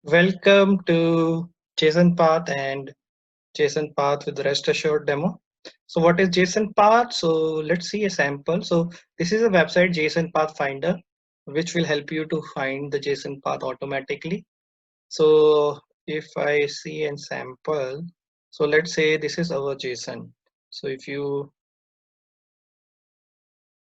Welcome to JSON Path and JSON Path with Rest Assured demo. So what is JSON Path? So let's see a sample. So this is a website JSON Path Finder, which will help you to find the JSON path automatically. So if I see a sample, so let's say this is our JSON. So if you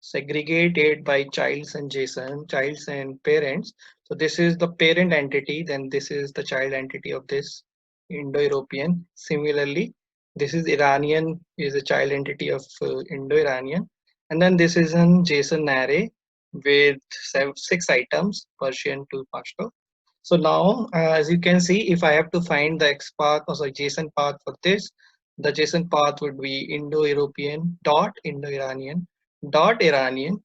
segregate it by childs and JSON, childs and parents. So this is the parent entity, then this is the child entity of this Indo-European. Similarly, this is Iranian is a child entity of Indo-Iranian. And then this is an JSON array with 6 items, Persian to Pashto. So now, as you can see, if I have to find the X path or sorry, JSON path for this, the JSON path would be Indo-European dot Indo-Iranian dot Iranian,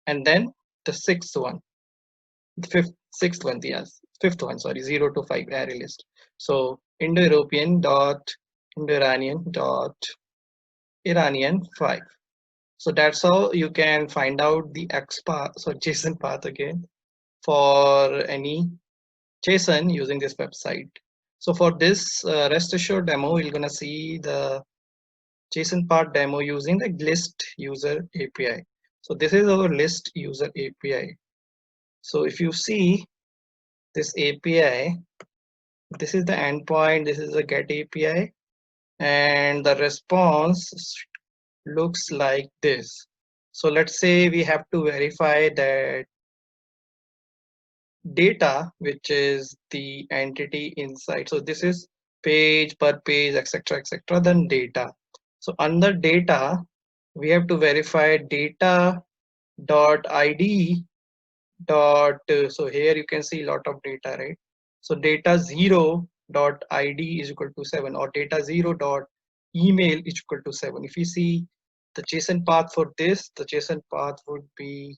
and then the sixth one, yes, fifth one, sorry, 0 to 5 array list. So Indo-European dot Indo-Iranian dot Iranian 5. So that's how you can find out the X path, so JSON path again for any JSON using this website. So for this rest assured demo, we're gonna see the JSON path demo using the list user API. So this is our list user API. So if you see this API, this is the endpoint, this is the get API, and the response looks like this. So let's say we have to verify that data, which is the entity inside. So this is page per page, etc., etc., then data. So under data, we have to verify data dot id dot so here you can see a lot of data, right? So data 0 dot id is equal to 7, or data 0 dot email is equal to 7. If you see the JSON path for this, the JSON path would be,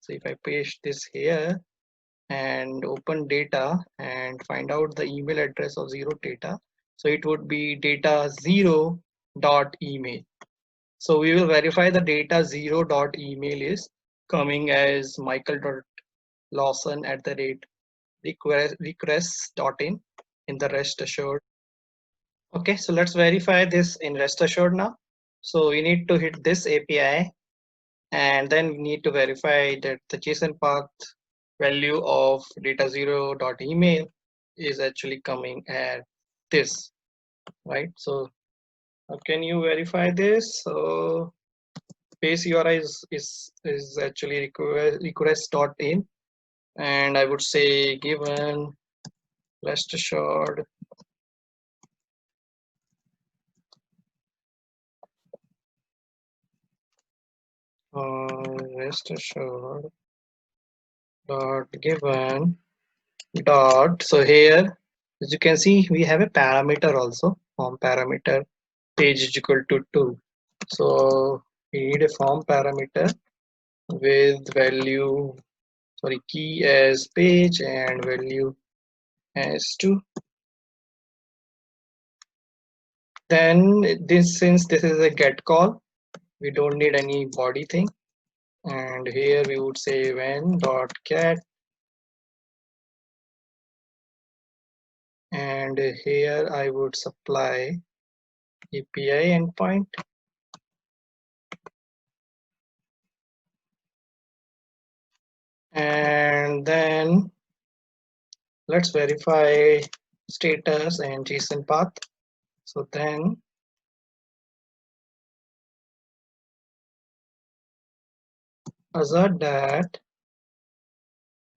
so if I paste this here and open data and find out the email address of 0 data, so it would be data 0 dot email. So we will verify the data 0 dot email is coming as Michael.Lawson at the rate requests.in the rest assured. Okay, so let's verify this in rest assured now. So we need to hit this API, and then we need to verify that the JSON path value of data 0 dot email is actually coming at this, right? So how can you verify this? So base URI is actually request.in, and I would say given rest assured rest assured dot given dot. So here, as you can see, we have a parameter also, form parameter page is equal to 2. So we need a form parameter with value, sorry, key as page and value as 2. Then this, since this is a get call, we don't need any body thing, and here we would say when dot get, and here I would supply API endpoint, and then let's verify status and JSON path. So then assert that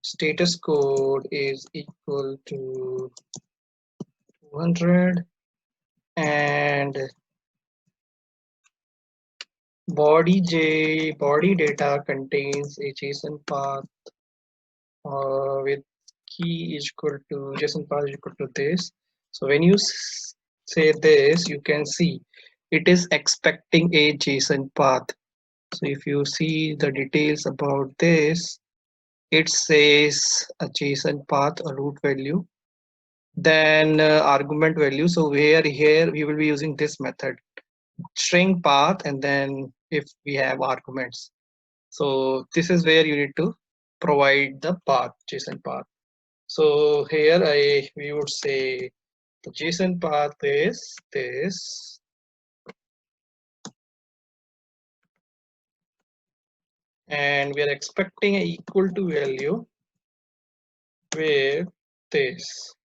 status code is equal to 200, and body data contains a JSON path with key is equal to JSON path is equal to this. So when you say this, you can see it is expecting a JSON path. So if you see the details about this, it says a JSON path, a root value, then argument value. So where here we will be using this method, string path, and then if we have arguments. So this is where you need to provide the path, JSON path. So here we would say the JSON path is this, and we are expecting a equal to value with this.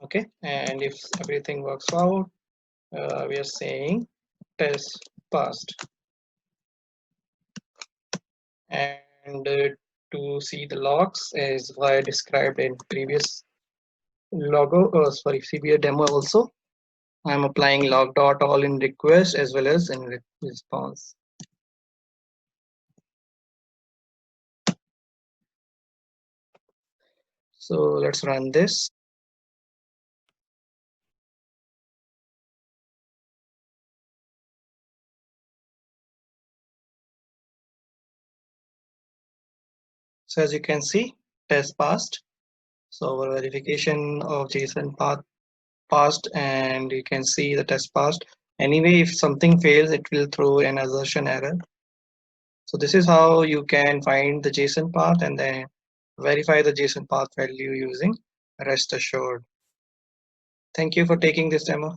Okay, and if everything works out, we are saying test passed. And to see the logs as I described in previous CBA demo also, I'm applying log dot all in request as well as in response. So let's run this. So as you can see, test passed. So our verification of JSON path passed, and you can see the test passed. Anyway, if something fails, it will throw an assertion error. So this is how you can find the JSON path and then verify the JSON path value using REST assured. Thank you for taking this demo.